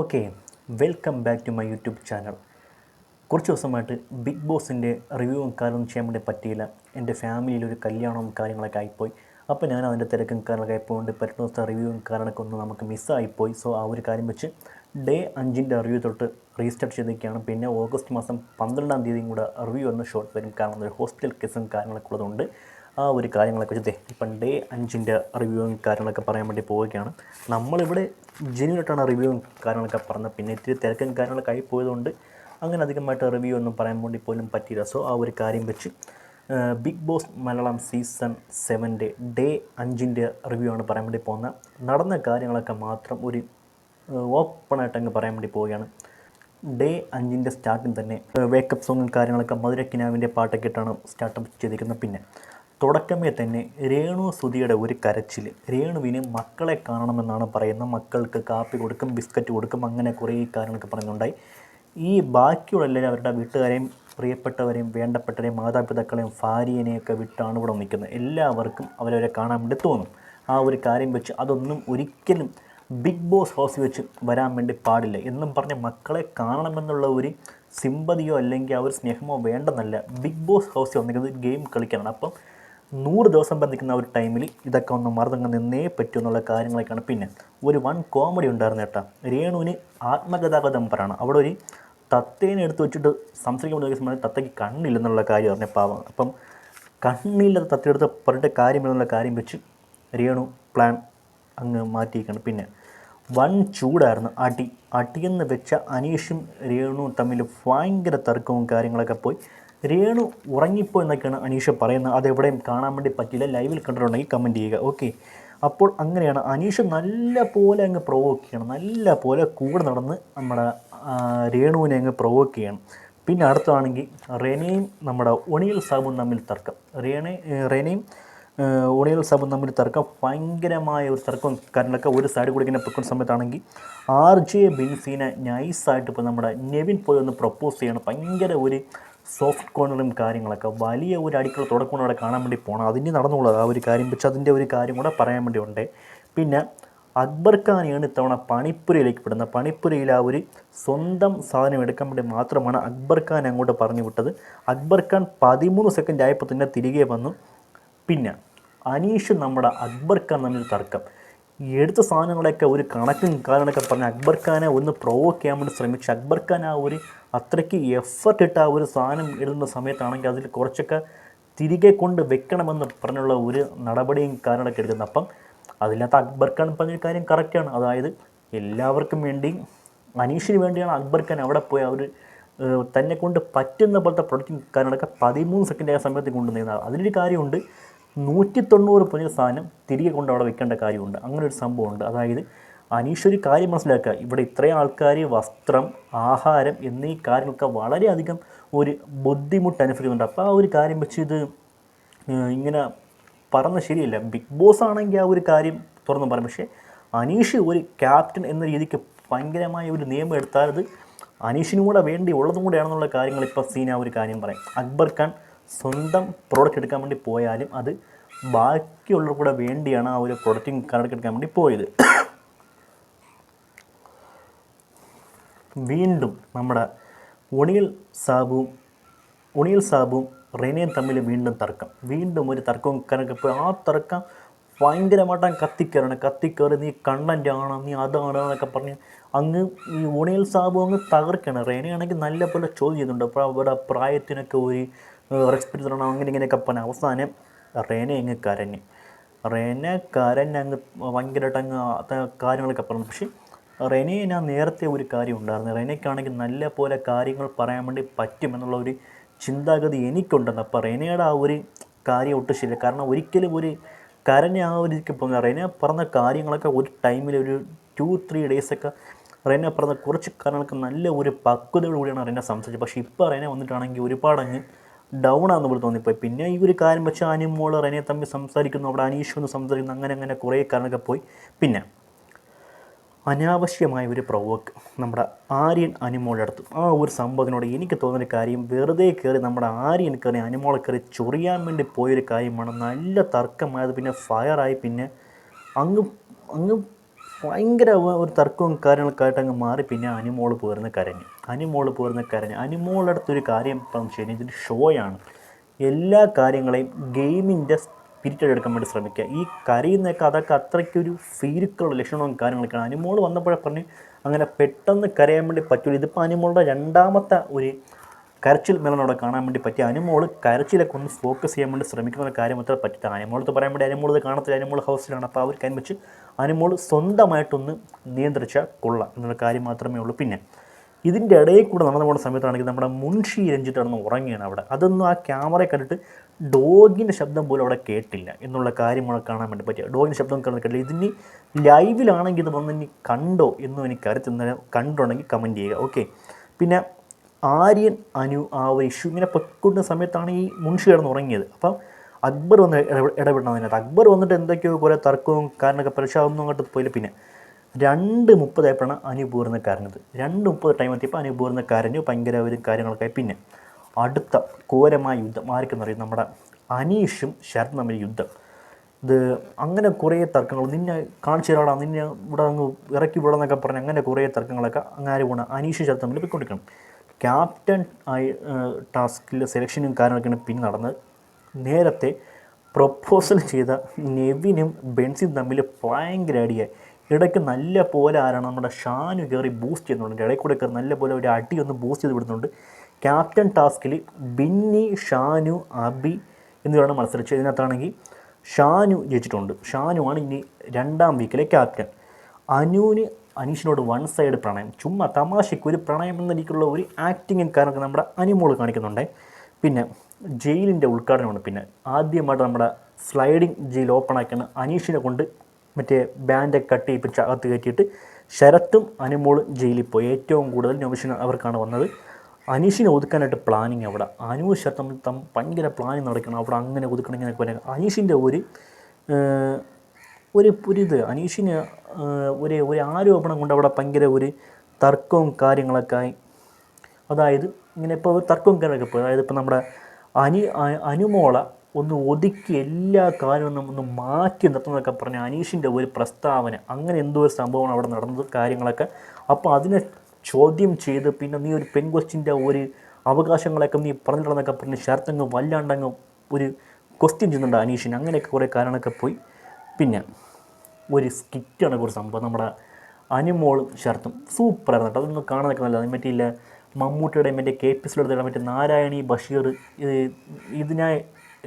Okay, welcome back to my YouTube channel. കുറച്ച് ദിവസമായിട്ട് big ബോസിൻ്റെ റിവ്യൂവും കാര്യമൊന്നും ചെയ്യാൻ വേണ്ടി പറ്റിയില്ല. എൻ്റെ ഫാമിലിയിലൊരു കല്യാണവും കാര്യങ്ങളൊക്കെ ആയിപ്പോയി. അപ്പോൾ ഞാൻ അതിൻ്റെ തിരക്കും കാര്യങ്ങളൊക്കെ ആയിപ്പോണ്ട് പറ്റുന്ന ദിവസത്തെ റിവ്യൂവും കാര്യങ്ങളൊക്കെ ഒന്ന് നമുക്ക് മിസ്സായിപ്പോയി. സോ ആ ഒരു കാര്യം വെച്ച് ഡേ 5 റിവ്യൂ തൊട്ട് റീസ്റ്റാർട്ട് ചെയ്തിരിക്കുകയാണ്. പിന്നെ ഓഗസ്റ്റ് മാസം 12 തീയതിയും കൂടെ റിവ്യൂ ഒന്ന് ഷോർട്ട് വരും. കാരണം ഒരു ഹോസ്പിറ്റൽ കേസും കാര്യങ്ങളൊക്കെ ഉള്ളതുകൊണ്ട് ആ ഒരു കാര്യങ്ങളൊക്കെ വെച്ച് ഇപ്പം ഡേ 5 റിവ്യൂവും കാര്യങ്ങളൊക്കെ പറയാൻ വേണ്ടി പോവുകയാണ്. നമ്മളിവിടെ ജെന്യൂനായിട്ടാണ് റിവ്യൂവും കാര്യങ്ങളൊക്കെ പറഞ്ഞത്. പിന്നെ ഇത്തിരി തിരക്കും കാര്യങ്ങളൊക്കെ ആയി പോയതുകൊണ്ട് അങ്ങനെ അധികമായിട്ട് റിവ്യൂ ഒന്നും പറയാൻ വേണ്ടി പോലും പറ്റിയില്ല. സോ ആ ഒരു കാര്യം വെച്ച് Bigg Boss Malayalam season 7 day 5 review ആണ് പറയാൻ വേണ്ടി പോകുന്നത്. നടന്ന കാര്യങ്ങളൊക്കെ മാത്രം ഒരു ഓപ്പണായിട്ട് അങ്ങ് പറയാൻ വേണ്ടി പോവുകയാണ്. ഡേ 5 സ്റ്റാർട്ടിങ് തന്നെ വേക്കപ്പ് സോങ്ങും കാര്യങ്ങളൊക്കെ മധുരക്കിനാവിൻ്റെ പാട്ടൊക്കെ ഇട്ടാണ് സ്റ്റാർട്ടപ്പ് ചെയ്തിരിക്കുന്നത്. പിന്നെ തുടക്കമേ തന്നെ രേണു സുധിയുടെ ഒരു കരച്ചിൽ. രേണുവിന് മക്കളെ കാണണമെന്നാണ് പറയുന്നത്. മക്കൾക്ക് കാപ്പി കൊടുക്കും, ബിസ്ക്കറ്റ് കൊടുക്കും, അങ്ങനെ കുറേ കാര്യങ്ങളൊക്കെ പറയുന്നുണ്ടായി. ഈ ബാക്കിയുള്ള എല്ലാവരും അവരുടെ വീട്ടുകാരെയും പ്രിയപ്പെട്ടവരെയും വേണ്ടപ്പെട്ടവരെയും മാതാപിതാക്കളെയും ഭാര്യനെയൊക്കെ വിട്ടാണ് ഇവിടെ നിൽക്കുന്നത്. എല്ലാവർക്കും അവരവരെ കാണാൻ വേണ്ടി തോന്നും. ആ ഒരു കാര്യം വെച്ച് അതൊന്നും ഒരിക്കലും ബിഗ് ബോസ് ഹൗസിൽ വെച്ച് വരാൻ വേണ്ടി പാടില്ല എന്നും പറഞ്ഞ് മക്കളെ കാണണമെന്നുള്ള ഒരു സിമ്പതിയോ അല്ലെങ്കിൽ ആ ഒരു സ്നേഹമോ വേണ്ടെന്നല്ല. ബിഗ് ബോസ് ഹൗസിൽ വന്നിരിക്കുന്നത് ഗെയിം കളിക്കാനാണ്. അപ്പം 100 ദിവസം ബന്ധിക്കുന്ന ഒരു ടൈമിൽ ഇതൊക്കെ ഒന്ന് മറന്നങ്ങ് നിന്നേ പറ്റൂ എന്നുള്ള കാര്യങ്ങളൊക്കെയാണ്. പിന്നെ ഒരു കോമഡി ഉണ്ടായിരുന്നു കേട്ടോ. രേണുവിന് ആത്മഗതാഗതം പറയണം. അവിടെ ഒരു തത്തേനെ എടുത്ത് വെച്ചിട്ട് സംസാരിക്കുമ്പോൾ സമയത്ത് തത്തയ്ക്ക് കണ്ണില്ലെന്നുള്ള കാര്യം പറഞ്ഞ പാവം. അപ്പം കണ്ണില്ലാത്ത തത്തയെടുത്ത് പറഞ്ഞിട്ട് കാര്യമില്ലെന്നുള്ള കാര്യം വെച്ച് രേണു പ്ലാൻ അങ്ങ് മാറ്റിയിരിക്കണം. പിന്നെ ചൂടായിരുന്നു. അടിയെന്ന് വെച്ച അനീഷും രേണുവും തമ്മിൽ ഭയങ്കര തർക്കവും കാര്യങ്ങളൊക്കെ പോയി. രേണു ഉറങ്ങിപ്പോ എന്നൊക്കെയാണ് അനീഷ പറയുന്നത്. അതെവിടെയും കാണാൻ വേണ്ടി പറ്റില്ല. ലൈവിൽ കണ്ടിട്ടുണ്ടെങ്കിൽ കമൻറ്റ് ചെയ്യുക. ഓക്കെ, അപ്പോൾ അങ്ങനെയാണ് അനീഷ് നല്ല പോലെ അങ്ങ് പ്രൊവോക്ക് ചെയ്യണം. നല്ല പോലെ കൂടെ നടന്ന് നമ്മുടെ രേണുവിനെ അങ്ങ് പ്രൊവോക്ക് ചെയ്യണം. പിന്നെ അടുത്താണെങ്കിൽ റെനയും നമ്മുടെ ഒണിയൽ സാബും തമ്മിൽ തർക്കം. റെനയും ഒണിയൽ സാബും തമ്മിൽ തർക്കം ഭയങ്കരമായ ഒരു തർക്കം. കാര്യങ്ങളൊക്കെ ഒരു സൈഡ് കൂടി ഇങ്ങനെ പൊക്കുന്ന സമയത്താണെങ്കിൽ RJ ബിൻസീനെ നൈസായിട്ട് ഇപ്പോൾ നമ്മുടെ നെവിൻ പോയി ഒന്ന് പ്രപ്പോസ് ചെയ്യണം. ഭയങ്കര ഒരു സോഫ്റ്റ് കോർണറും കാര്യങ്ങളൊക്കെ വലിയ ഒരു അടിക്കുള്ള തുടക്കം അവിടെ കാണാൻ വേണ്ടി പോകണം. അതിന് നടന്നുള്ളത് ആ ഒരു കാര്യം വെച്ച് അതിൻ്റെ ഒരു കാര്യം കൂടെ പറയാൻ വേണ്ടി ഉണ്ട്. പിന്നെ അക്ബർ ഖാനെയാണ് ഇത്തവണ പണിപ്പുരയിലേക്ക് വിടുന്നത്. പണിപ്പുരയിൽ ആ ഒരു സ്വന്തം സാധനം എടുക്കാൻ വേണ്ടി മാത്രമാണ് അക്ബർ ഖാൻ അങ്ങോട്ട് പറഞ്ഞു വിട്ടത്. അക്ബർ ഖാൻ 13 സെക്കൻഡ് ആയപ്പോൾ തന്നെ തിരികെ വന്നു. പിന്നെ അനീഷ് നമ്മുടെ അക്ബർ ഖാൻ തമ്മിൽ തർക്കം. എടുത്ത സാധനങ്ങളൊക്കെ ഒരു കണക്കും കാരണമൊക്കെ പറഞ്ഞ് അക്ബർ ഖാനെ ഒന്ന് പ്രൊവോക്ക് ചെയ്യാൻ വേണ്ടി ശ്രമിച്ചു. അക്ബർ ഖാൻ ആ ഒരു അത്രയ്ക്ക് എഫർട്ട് ഇട്ട് ആ ഒരു സാധനം ഇടുന്ന സമയത്താണെങ്കിൽ അതിൽ കുറച്ചൊക്കെ തിരികെ കൊണ്ട് വെക്കണമെന്ന് പറഞ്ഞുള്ള ഒരു നടപടിയും കാരണമൊക്കെ എടുക്കുന്നത്. അപ്പം അതിനകത്ത് അക്ബർ ഖാൻ പറഞ്ഞൊരു കാര്യം കറക്റ്റാണ്. അതായത് എല്ലാവർക്കും വേണ്ടി അനീഷിന് വേണ്ടിയാണ് അക്ബർ ഖാൻ അവിടെ പോയി അവർ തന്നെ കൊണ്ട് പറ്റുന്ന പോലത്തെ പ്രൊഡക്റ്റും കാര്യങ്ങളൊക്കെ 13 സെക്കൻഡ് ആയ സമയത്ത് കൊണ്ടുവന്നിരുന്നത്. അതിനൊരു കാര്യമുണ്ട്. 190 പറഞ്ഞ സാധനം തിരികെ കൊണ്ട് അവിടെ വെക്കേണ്ട കാര്യമുണ്ട്. അങ്ങനെ ഒരു സംഭവമുണ്ട്. അതായത് അനീഷ് ഒരു കാര്യം മനസ്സിലാക്കുക. ഇവിടെ ഇത്രയും ആൾക്കാർ വസ്ത്രം, ആഹാരം എന്നീ കാര്യങ്ങളൊക്കെ വളരെയധികം ഒരു ബുദ്ധിമുട്ട് അനുഭവിക്കുന്നുണ്ട്. അപ്പോൾ ആ ഒരു കാര്യം വെച്ച് ഇത് ഇങ്ങനെ പറഞ്ഞ ശരിയല്ല. ബിഗ് ബോസ് ആണെങ്കിൽ ആ ഒരു കാര്യം തുറന്നു പറയും. പക്ഷേ അനീഷ് ഒരു ക്യാപ്റ്റൻ എന്ന രീതിക്ക് ഭയങ്കരമായ ഒരു നിയമം എടുത്താൽ അത് അനീഷിനും കൂടെ വേണ്ടി ഉള്ളതും കൂടെയാണെന്നുള്ള കാര്യങ്ങൾ ഇപ്പോൾ സീന ഒരു കാര്യം പറയും. അക്ബർ ഖാൻ സ്വന്തം പ്രോഡക്റ്റ് എടുക്കാൻ വേണ്ടി പോയാലും അത് ബാക്കിയുള്ളവർ കൂടെ വേണ്ടിയാണ് ആ ഒരു പ്രൊഡക്റ്റും കണക്ക് എടുക്കാൻ വേണ്ടി പോയത്. വീണ്ടും നമ്മുടെ ഒണിയൽ സാബുവും റെനയും തമ്മിൽ വീണ്ടും തർക്കം. വീണ്ടും ഒരു തർക്കവും കണക്ക് പോയി. ആ തർക്കം ഭയങ്കരമായിട്ട് കത്തിക്കയറി നീ കണ്ടൻ്റ് ആണ്, നീ അതാണ് എന്നൊക്കെ പറഞ്ഞ് അങ്ങ് ഈ ഒണിയൽ സാബു അങ്ങ് തകർക്കണം. റെനയാണെങ്കിൽ നല്ല പോലെ ചോദ്യം ചെയ്യുന്നുണ്ട്. അപ്പോൾ അവിടെ പ്രായത്തിനൊക്കെ ഒരു റെസ്പെക്റ്റ് തരണം അങ്ങനെ ഇങ്ങനെയൊക്കെ പറഞ്ഞ അവസാനം റെന അങ്ങ് കരഞ്ഞങ്ങ് ഭയങ്കരമായിട്ട് അങ്ങ് കാര്യങ്ങളൊക്കെ പറഞ്ഞു. പക്ഷേ റെനയെ ഞാൻ നേരത്തെ ഒരു കാര്യം ഉണ്ടായിരുന്നു. റെനയ്ക്കാണെങ്കിൽ നല്ല പോലെ കാര്യങ്ങൾ പറയാൻ വേണ്ടി പറ്റുമെന്നുള്ള ഒരു ചിന്താഗതി എനിക്കുണ്ടെന്ന്. അപ്പോൾ റെനയുടെ ആ ഒരു കാര്യം ഒട്ടും ശരിയില്ല. കാരണം ഒരിക്കലും ഒരു കരഞ്ഞ ആ ഒരു രീതിക്ക് പോകുന്ന റെന പറഞ്ഞ കാര്യങ്ങളൊക്കെ ഒരു ടൈമിൽ ഒരു 2-3 ഡേയ്സൊക്കെ റെന പറഞ്ഞ കുറച്ച് കാര്യങ്ങളൊക്കെ നല്ല ഒരു പക്വതയോടുകൂടിയാണ് റെന സംസാരിച്ചത്. പക്ഷേ ഇപ്പോൾ റെന വന്നിട്ടാണെങ്കിൽ ഒരുപാട് അങ്ങ് ഡൗൺ ആണെന്ന് പോലെ തോന്നിപ്പോയി. പിന്നെ ഈ ഒരു കാര്യം വെച്ച് അനുമോൾ റെനയെ തമ്മിൽ സംസാരിക്കുന്നു, അവിടെ അനീഷ് ഒന്ന് സംസാരിക്കുന്നു, അങ്ങനെ കുറേ കാരണമൊക്കെ പോയി. പിന്നെ അനാവശ്യമായ ഒരു പ്രൊവോക്ക് നമ്മുടെ ആര്യൻ അനുമോളെ അടുത്ത് ആ ഒരു സംഭവത്തിനോട് എനിക്ക് തോന്നുന്ന കാര്യം വെറുതെ കയറി നമ്മുടെ ആര്യൻ കയറി അനുമോളെ കയറി ചൊറിയാൻ വേണ്ടി പോയൊരു കാര്യമാണ്. നല്ല തർക്കമായത് പിന്നെ ഫയറായി. പിന്നെ അങ്ങ് ഭയങ്കര ഒരു തർക്കവും കാര്യങ്ങളൊക്കെ അങ്ങ് മാറി. പിന്നെ അനുമോള് പോരുന്ന കരഞ്ഞ് അനുമോളുടെ അടുത്തൊരു കാര്യം ഇപ്പം ശരി, ഇതൊരു ഷോയാണ്. എല്ലാ കാര്യങ്ങളെയും ഗെയിമിൻ്റെ സ്പിരിറ്റഡ് എടുക്കാൻ വേണ്ടി ശ്രമിക്കുക. ഈ കരയുന്നതൊക്കെ അതൊക്കെ അത്രയ്ക്കൊരു ഫീലുകളുള്ള ലക്ഷണവും കാര്യങ്ങളൊക്കെയാണ്. അനുമോൾ വന്നപ്പോഴേ പറഞ്ഞ് അങ്ങനെ പെട്ടെന്ന് കരയാൻ വേണ്ടി പറ്റില്ല. ഇതിപ്പോൾ അനുമോളുടെ രണ്ടാമത്തെ ഒരു കരച്ചിൽ മേളം അവിടെ കാണാൻ വേണ്ടി പറ്റി. അനുമോൾ കരച്ചിലൊക്കെ ഒന്ന് ഫോക്കസ് ചെയ്യാൻ വേണ്ടി ശ്രമിക്കുന്ന കാര്യം അത്ര പറ്റില്ല. അനുമോളത്ത് പറയാൻ വേണ്ടി അനുമോൾ ഇത് കാണത്തില്ല, അനുമോൾ ഹൗസിലാണ്. അപ്പോൾ ആ ഒരു കാര്യം വെച്ച് അനുമോൾ സ്വന്തമായിട്ടൊന്ന് നിയന്ത്രിച്ചാൽ കൊള്ളാം എന്നുള്ള കാര്യം മാത്രമേ ഉള്ളൂ. പിന്നെ ഇതിൻ്റെ ഇടയിൽ കൂടെ നടന്നു പോകുന്ന സമയത്താണെങ്കിൽ നമ്മുടെ മുൻഷി രഞ്ജിത്ത് നടന്ന് ഉറങ്ങിയാണ് അവിടെ. അതൊന്നും ആ ക്യാമറയെ കണ്ടിട്ട് ഡോഗിൻ്റെ ശബ്ദം പോലും അവിടെ കേട്ടില്ല എന്നുള്ള കാര്യം അവിടെ കാണാൻ വേണ്ടി പറ്റിയ. ഡോഗിൻ്റെ ശബ്ദം കേട്ടില്ല. ഇതിന് ലൈവിലാണെങ്കിൽ ഇത് വന്ന് കണ്ടോ എന്നും എനിക്ക് അറിയത്തില്ല. കണ്ടുണ്ടെങ്കിൽ കമൻറ്റ് ചെയ്യുക. ഓക്കെ. പിന്നെ ആര്യൻ അനു ആ ഒരു ഇഷ്യൂ ഇങ്ങനെ പൊയ്ക്കൊണ്ട സമയത്താണ് ഈ മുൻഷി കിടന്ന് ഉറങ്ങിയത്. അപ്പം അക്ബർ വന്ന് ഇടപെടണതിനകത്ത് അക്ബർ വന്നിട്ട് എന്തൊക്കെയോ കുറേ തർക്കവും കാരണമൊക്കെ പക്ഷേ അതൊന്നും അങ്ങോട്ട് പോയില്ല. പിന്നെ 2:30 ആയപ്പോഴാണ് അനു പൂർണ്ണ കരഞ്ഞത്. 2:30 ടൈം എത്തിയപ്പോൾ അനു പൂർണ്ണ കരഞ്ഞു. ഭയങ്കര ഒരു കാര്യങ്ങളൊക്കെ. പിന്നെ അടുത്ത ഘോരമായ യുദ്ധം ആർക്കെന്ന് പറയും, നമ്മുടെ അനീഷും ശരത്തും തമ്മിൽ യുദ്ധം. ഇത് അങ്ങനെ കുറേ തർക്കങ്ങൾ, നിന്നെ കാണിച്ചു തരാടാ, നിന്നെ ഇവിടെ അങ്ങ് ഇറക്കി വിടാന്നൊക്കെ പറഞ്ഞ് അങ്ങനെ കുറേ തർക്കങ്ങളൊക്കെ അങ്ങനെ പോകണം. അനീഷും ശരത്തും തമ്മിൽ പോയിക്കൊണ്ടിരിക്കണം. ക്യാപ്റ്റൻ ആയി ടാസ്കിൽ സെലക്ഷനും കാര്യങ്ങളൊക്കെയാണ് പിന്നെ നടന്നത്. നേരത്തെ പ്രൊപ്പോസൽ ചെയ്ത നെവിനും ബെൻസിനും തമ്മിൽ ഭയങ്കര അടിയായി. ഇടയ്ക്ക് നല്ല പോലെ ആരാണ് നമ്മുടെ ഷാനു കയറി ബൂസ്റ്റ് ചെയ്യുന്നുണ്ട്. ഇടയിൽ കൂടെ കയറി നല്ല പോലെ ഒരു അടി ഒന്ന് ബൂസ്റ്റ് ചെയ്ത് വിടുന്നുണ്ട്. ക്യാപ്റ്റൻ ടാസ്കിൽ ബിന്നി, ഷാനു, അബി എന്നിവരാണ് മത്സരിച്ചത്. ഇതിനകത്താണെങ്കിൽ ഷാനു ജയിച്ചിട്ടുണ്ട്. ഷാനുവാണ് ഇനി 2ാം വീക്കിലെ ക്യാപ്റ്റൻ. അനുവിന് അനീഷിനോട് വൺ സൈഡ് പ്രണയം, ചുമ്മാ തമാശയ്ക്ക് ഒരു പ്രണയം എന്ന രീതിക്കുള്ള ഒരു ആക്ടിങ്ങും കാര്യമൊക്കെ നമ്മുടെ അനുമോൾ കാണിക്കുന്നുണ്ട്. പിന്നെ ജയിലിൻ്റെ ഉദ്ഘാടനമാണ്. പിന്നെ ആദ്യമായിട്ട് നമ്മുടെ സ്ലൈഡിങ് ജയിൽ ഓപ്പൺ ആക്കിയാണ് അനീഷിനെ കൊണ്ട് മറ്റേ ബാൻഡൊക്കെ കട്ട് ചെയ്യിപ്പിച്ച് അകത്ത് കയറ്റിയിട്ട് ശരത്തും അനുമോളും ജയിലിൽ പോയി. ഏറ്റവും കൂടുതൽ നോമിഷൻ അവർക്കാണ് വന്നത്. അനീഷിനെ ഒതുക്കാനായിട്ട് പ്ലാനിങ് അവിടെ അനു ശരത്തും ഭയങ്കര പ്ലാനിങ് നടക്കണം. അവിടെ അങ്ങനെ ഒതുക്കണം ഇങ്ങനെ പറയാം. അനീഷിൻ്റെ ഇത് അനീഷിന് ഒരു ആരോപണം കൊണ്ട് അവിടെ ഭയങ്കര ഒരു തർക്കവും കാര്യങ്ങളൊക്കെ ആയി. അതായത് ഇങ്ങനെ ഇപ്പോൾ തർക്കവും കാര്യങ്ങളൊക്കെ പോയി. അതായത് ഇപ്പോൾ നമ്മുടെ അനുമോള ഒന്ന് ഒതുക്കി എല്ലാ കാര്യവും ഒന്ന് മാറ്റി നിർത്തുന്നതൊക്കെ പറഞ്ഞ് അനീഷിൻ്റെ ഒരു പ്രസ്താവന, അങ്ങനെ എന്തോ ഒരു സംഭവമാണ് അവിടെ നടന്നത് കാര്യങ്ങളൊക്കെ. അപ്പോൾ അതിനെ ചോദ്യം ചെയ്ത് പിന്നെ നീ ഒരു പെൺകൊച്ചിൻ്റെ ഒരു അവകാശങ്ങളൊക്കെ നീ പറഞ്ഞിട്ടുണ്ടെന്നൊക്കെ പറഞ്ഞ് ശരത്തങ്ങ് വല്ലാണ്ടങ്ങ് ഒരു ക്വസ്റ്റ്യൻ ചെയ്യുന്നുണ്ട് അനീഷിന്. അങ്ങനെയൊക്കെ കുറേ കാര്യങ്ങളൊക്കെ പോയി. പിന്നെ ഒരു സ്കിറ്റാണ് കുറച്ച് സംഭവം. നമ്മുടെ അനുമോളും ശരത്തും സൂപ്പറായിരുന്നു കേട്ടോ. അതൊന്നും കാണാനൊക്കെ നല്ലത്. മറ്റേ മമ്മൂട്ടിയുടെ മറ്റേ KPSയുടെ മറ്റേ നാരായണി ബഷീർ ഇതിനായി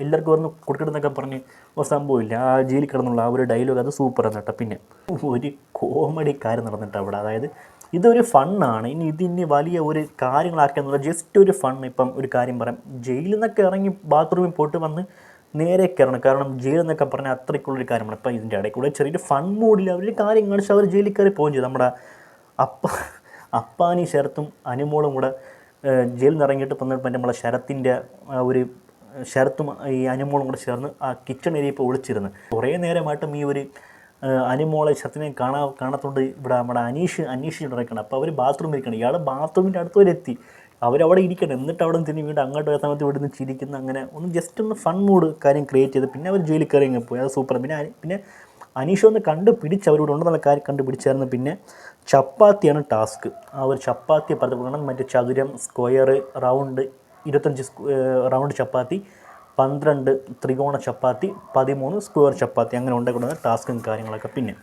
എല്ലാവർക്കും ഒന്ന് കൊടുക്കണമെന്നൊക്കെ പറഞ്ഞ് ഒരു സംഭവമില്ല. ആ ജയിലിൽ കിടന്നുള്ള ആ ഒരു ഡയലോഗ് അത് സൂപ്പറായിരുന്നു കേട്ടോ. പിന്നെ ഒരു കോമഡി കാര്യം നടന്നിട്ട് അവിടെ, അതായത് ഇതൊരു ഫണ്ണാണ്. ഇനി വലിയ ഒരു കാര്യങ്ങളാക്കിയെന്നുള്ള ജസ്റ്റ് ഒരു ഫൺ. ഇപ്പം ഒരു കാര്യം പറയാം, ജയിലിൽ നിന്നൊക്കെ ഇറങ്ങി ബാത്റൂമിൽ പോയിട്ട് വന്ന് നേരെ കയറണം. കാരണം ജയിൽ എന്നൊക്കെ പറഞ്ഞാൽ അത്രയ്ക്കുള്ളൊരു കാര്യമാണ്. അപ്പം ഇതിൻ്റെ ഇടയിൽ കൂടെ ചെറിയൊരു ഫൺ മൂഡിൽ അവർ കാര്യം കാണിച്ച് അവർ ജയിലിൽ കയറി പോവുകയും ചെയ്തു. നമ്മുടെ അപ്പാനി ശരത്തും അനുമോളും കൂടെ ജയിലിൽ നിന്ന് ഇറങ്ങിയിട്ട് വന്നിട്ട് നമ്മളെ ശരത്തും ഈ അനുമോളും കൂടെ ചേർന്ന് ആ കിച്ചൺ ഏരിയ ഇപ്പോൾ ഒളിച്ചിരുന്നു. കുറേ നേരമായിട്ടും ഈ ഒരു അനുമോളെ ശരത്തിനെ കാണാത്തോണ്ട് ഇവിടെ നമ്മുടെ അനീഷിന് ഇറക്കണം. അപ്പോൾ അവർ ബാത്റൂമിൽ ഇരിക്കണം. ഇയാൾ ബാത്റൂമിൻ്റെ അടുത്തുവരെത്തി. അവരവിടെ ഇരിക്കണം. എന്നിട്ട് അവിടെ നിന്ന് വീണ്ടും അങ്ങോട്ട് വരുന്ന സമയത്ത് ഇവിടെ നിന്ന് ചിരിക്കുന്ന അങ്ങനെ ഒന്ന് ജസ്റ്റ് ഒന്ന് ഫൺ മൂഡ് കാര്യം ക്രിയേറ്റ് ചെയ്ത് പിന്നെ അവർ ജയിലിൽ കയറി അങ്ങ് പോയി. അത് സൂപ്പർ. പിന്നെ അനീഷ് ഒന്ന് കണ്ടുപിടിച്ച് അവരോട് ഉണ്ടെന്നുള്ള കാര്യം കണ്ടുപിടിച്ചായിരുന്നു. പിന്നെ ചപ്പാത്തിയാണ് ടാസ്ക്. ആ ഒരു ചപ്പാത്തി പറഞ്ഞ മറ്റേ ചതുരം, സ്ക്വയർ, റൗണ്ട്, 25 റൗണ്ട് ചപ്പാത്തി, 12 ത്രികോണ ചപ്പാത്തി, 13 സ്ക്വയർ ചപ്പാത്തി, അങ്ങനെ ഉണ്ടാക്കുന്ന ടാസ്കും കാര്യങ്ങളൊക്കെ. പിന്നെ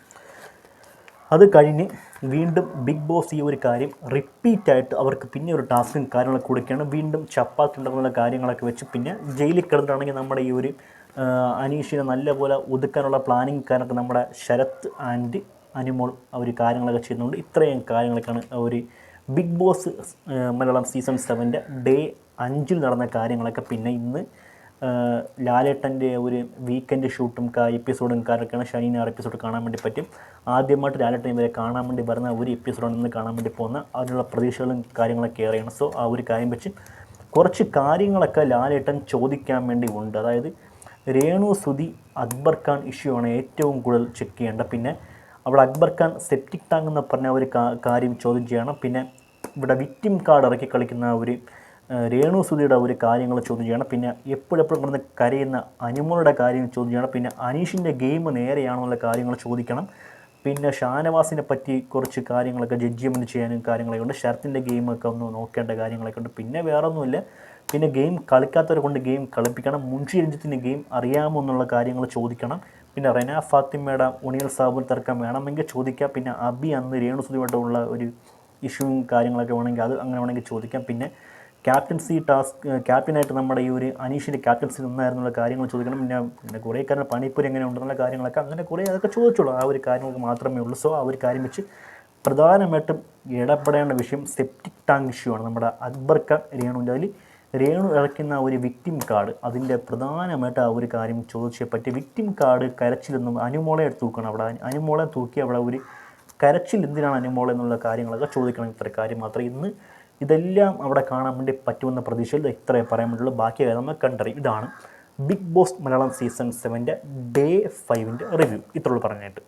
അത് കഴിഞ്ഞ് വീണ്ടും ബിഗ് ബോസ് ഈ ഒരു കാര്യം റിപ്പീറ്റായിട്ട് അവർക്ക് പിന്നെ ഒരു ടാസ്കും കാര്യങ്ങളൊക്കെ കൊടുക്കുകയാണ്. വീണ്ടും ചപ്പാത്തി ഉണ്ടാക്കുന്ന കാര്യങ്ങളൊക്കെ വെച്ച് പിന്നെ ജയിലിൽ കിടന്നിട്ടാണെങ്കിൽ നമ്മുടെ ഈ ഒരു അനീഷിനെ നല്ലപോലെ ഒതുക്കാനുള്ള പ്ലാനിങ് കാര്യമൊക്കെ നമ്മുടെ ശരത്ത് ആൻഡ് അനുമോൾ അവർ കാര്യങ്ങളൊക്കെ ചെയ്യുന്നുണ്ട്. ഇത്രയും കാര്യങ്ങളൊക്കെയാണ് ഒരു Bigg Boss Malayalam season 7 day 5 നടന്ന കാര്യങ്ങളൊക്കെ. പിന്നെ ഇന്ന് ലാലേട്ടൻ്റെ ഒരു വീക്കെൻഡ് ഷൂട്ടും എപ്പിസോഡും കാര്യമൊക്കെയാണ്. ശനി ഞായർ എപ്പിസോഡ് കാണാൻ വേണ്ടി പറ്റും. ആദ്യമായിട്ട് ലാലേട്ടൻ ഇവരെ കാണാൻ വേണ്ടി വരുന്ന ഒരു എപ്പിസോഡാണ് ഇന്ന് കാണാൻ വേണ്ടി പോകുന്ന. അതിനുള്ള പ്രതീക്ഷകളും കാര്യങ്ങളൊക്കെ ഏറെയാണ്. സോ ആ ഒരു കാര്യം വെച്ച് കുറച്ച് കാര്യങ്ങളൊക്കെ ലാലേട്ടൻ ചോദിക്കാൻ വേണ്ടി ഉണ്ട്. അതായത് രേണു സുധി അക്ബർ ഖാൻ ഇഷ്യൂ ആണ് ഏറ്റവും കൂടുതൽ ചെക്ക് ചെയ്യേണ്ടത്. പിന്നെ അവിടെ അക്ബർ ഖാൻ സെപ്റ്റിക് ടാങ്ക് എന്ന് പറഞ്ഞ ഒരു കാര്യം ചോദ്യം ചെയ്യണം. പിന്നെ ഇവിടെ വിക്ടിം കാർഡ് ഇറക്കി കളിക്കുന്ന ഒരു രേണു സുധിയുടെ ഒരു കാര്യങ്ങൾ ചോദ്യം ചെയ്യണം. പിന്നെ എപ്പോഴെപ്പോഴും കിടന്ന് കരയുന്ന അനുമോളുടെ കാര്യം ചോദ്യം ചെയ്യണം. പിന്നെ അനീഷിൻ്റെ ഗെയിം നേരെയാണെന്നുള്ള കാര്യങ്ങൾ ചോദിക്കണം. പിന്നെ ഷാനവാസിനെ പറ്റി കുറച്ച് കാര്യങ്ങളൊക്കെ ജഡ്ജ്മെൻറ്റ് ചെയ്യാനും കാര്യങ്ങളൊക്കെ ഉണ്ട്. ശരത്തിൻ്റെ ഗെയിമൊക്കെ ഒന്ന് നോക്കേണ്ട കാര്യങ്ങളൊക്കെ ഉണ്ട്. പിന്നെ വേറെ ഒന്നുമില്ല, പിന്നെ ഗെയിം കളിക്കാത്തവരെ കൊണ്ട് ഗെയിം കളിപ്പിക്കണം. മുൻഷി രഞ്ജിത്തിൻ്റെ ഗെയിം അറിയാമോ എന്നുള്ള കാര്യങ്ങൾ ചോദിക്കണം. പിന്നെ റെന ഫാത്തിമയുടെ ഉണിയൽ സാബുൽ തർക്കം വേണമെങ്കിൽ ചോദിക്കാം. പിന്നെ അബി അന്ന് രേണുസുതിയുമായിട്ടുള്ള ഒരു ഇഷ്യൂവും കാര്യങ്ങളൊക്കെ വേണമെങ്കിൽ അത് അങ്ങനെ വേണമെങ്കിൽ ചോദിക്കാം. പിന്നെ ക്യാപ്റ്റൻസി ടാസ്ക് ക്യാപ്റ്റനായിട്ട് നമ്മുടെ ഈ ഒരു അനീഷിൻ്റെ ക്യാപ്റ്റൻസി നിന്നായിരുന്നുള്ള കാര്യങ്ങൾ ചോദിക്കണം. പിന്നെ കുറേ കാര്യം പണിപ്പൂരി എങ്ങനെ ഉണ്ടെന്നുള്ള കാര്യങ്ങളൊക്കെ അങ്ങനെ കുറേ അതൊക്കെ ചോദിച്ചോളൂ. ആ ഒരു കാര്യങ്ങൾക്ക് മാത്രമേ ഉള്ളൂ. സോ ആ ഒരു കാര്യം വെച്ച് പ്രധാനമായിട്ടും ഇടപെടേണ്ട വിഷയം സെപ്റ്റിക് ടാങ്ക് ഇഷ്യൂ ആണ്. നമ്മുടെ അക്ബർ ഖാൻ രേണുവിൻ്റെ അതിൽ രേണു ഇറക്കുന്ന ഒരു വിക്ടിം കാർഡ്, അതിൻ്റെ പ്രധാനമായിട്ട് ആ ഒരു കാര്യം ചോദിച്ചേ പറ്റി. വിക്ടിം കാർഡ് കരച്ചിലൊന്നും അനുമോളെ എടുത്ത് തൂക്കണം. അവിടെ അനുമോളെ തൂക്കി അവിടെ ഒരു കരച്ചിൽ എന്തിനാണ് അനുമോളെ എന്നുള്ള കാര്യങ്ങളൊക്കെ ചോദിക്കണം. ഇത്ര കാര്യം മാത്രം ഇന്ന് ഇതെല്ലാം അവിടെ കാണാൻ വേണ്ടി പറ്റുമെന്ന പ്രതീക്ഷയിൽ ഇത്രേ പറയാൻ വേണ്ടിയുള്ളൂ. ബാക്കി നമ്മൾ കണ്ടറിയും. ഇതാണ് Bigg Boss Malayalam season 7 Day 5 review. ഇത്രയുള്ളൂ പറഞ്ഞായിട്ട്.